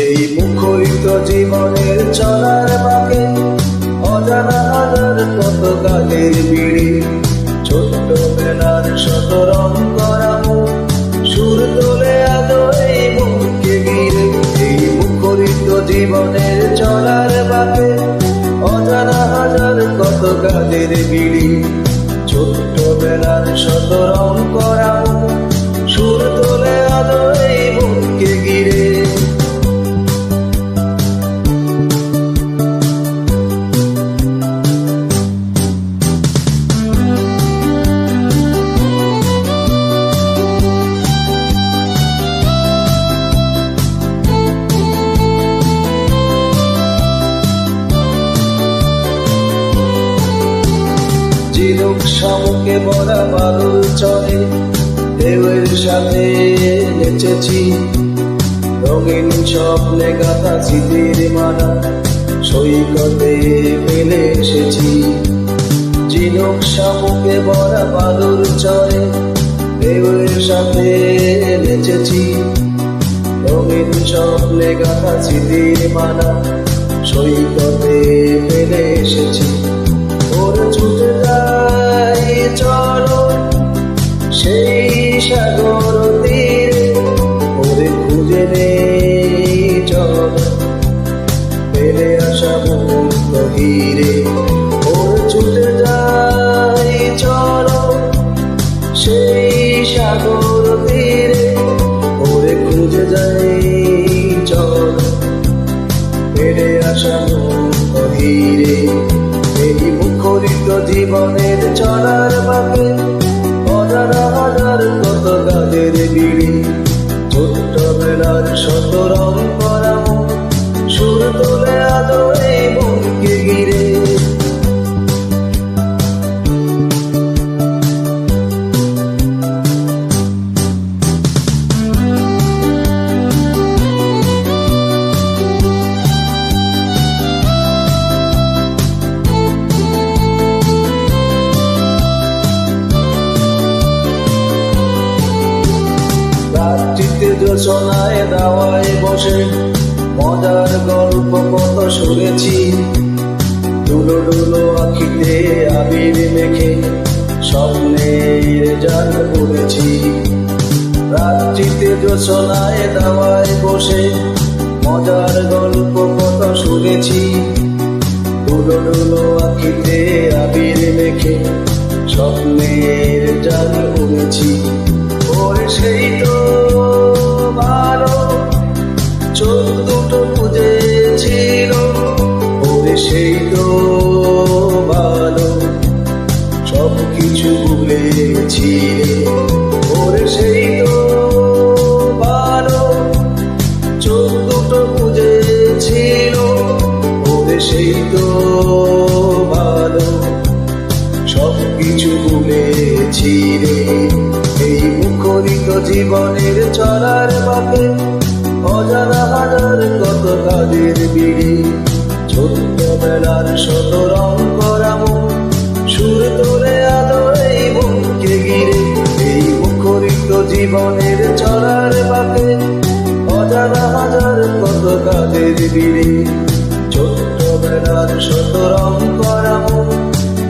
এই মুখরিত জীবনের চলার বাঁকে অজানা হাজার কত কালের বিড়ি, ছোট্টবেলার শত রং করা মুখ সুর তোলে আলো এই মনকে ঘিরে। এই মুখরিত জীবনের চলার বাঁকে অজানা হাজার কত কালের বিড়ি, ছোট্টবেলার শত রং করা মুখ সুর তোলে আলো এই মনকে ঘিরে। ঝিনুক শামুকে ভরা বালুর চরে ঢেউয়ের সাথে নেচেছি, রঙিন স্বপ্নে গাঁথা স্মৃতির মালা সৈকতে ফেলে এসেছি। ঝিনুক শামুকে ভরা বালুর চরে ঢেউয়ের সাথে নেচেছি, রঙিন স্বপ্নে গাঁথা স্মৃতির মালা সৈকতে ফেলে এসেছি। ওরে ছুটে যাই চলো সেই সাগর তীরে, ওরে খুঁজে নেই চলো ফেলে আসা মুক্ত হিরে। ওরে ছুটে যাই চলো সেই সাগর তীরে, ওরে খুঁজে যাই চলো ফেলে আসা মুক্ত হিরে। এই মুখরিত জীবনের চলার বাঁকে অজানা হাজার কত কালের বিড়ি, ছোট্টবেলার শত রং করা মুখ সুর তোলে আলো এই মনকে ঘিরে। রাত্রিতে জোছনায় দাওয়ায় বসে মজার গল্প কত শুনেছি, দুলো দুলো আখিতে আবির মেখে স্বপ্নের জাল বুনেছি। রাত্রিতে জোছনায় দাওয়ায় বসে মজার গল্প কত শুনেছি, দুলো দুলো আখিতে আবির মেখে স্বপ্নের জাল বুনেছি। ওরে সেই তো ভালো চোখ দুটো বুঝেছিল, ওরে সেই তো ভালো সব কিছু ভুলেছি। ওরে সেই তো ভালো চোখ দুটো বুঝেছিল, ওরে সেই তো ভালো সব কিছু ভুলেছি রে। এই মুখরিত জীবনের চলার বাঁকে অজানা হাজার কত কালের বিড়ি, ছোট্টবেলার শত রং করা মুখ সুর তোলে আলো এই মনকে ঘিরে। এই মুখরিত জীবনের চলার বাঁকে অজানা হাজার কত কালের বিড়ি, ছোট্টবেলার শত রং করা মুখ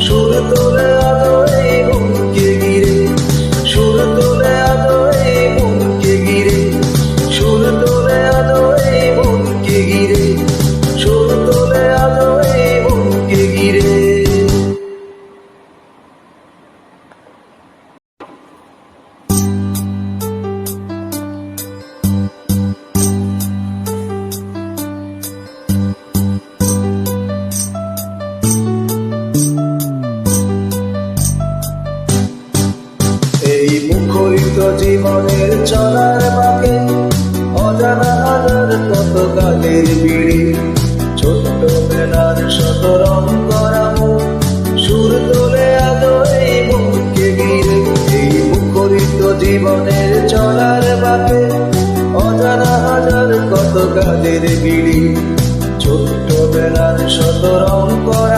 সুর তোলে আলো এই মনকে ঘিরে। সুর তোলে আলো এই মনকে ঘিরে, সুর তোলে আলো এই মনকে ঘিরে, সুর তোলে আলো এই মনকে ঘিরে। এই মুখরিত জীবনের চলার বাঁকে অজানা হাজার কত কালের বিড়ি, ছোট্টবেলার শত রং করা মুখ সুর তোলে আলো এই মনকে ঘিরে। এই মুখরিত জীবনের চলার বাঁকে অজানা হাজার কত কালের বিড়ি, ছোট্টবেলার শত রং করা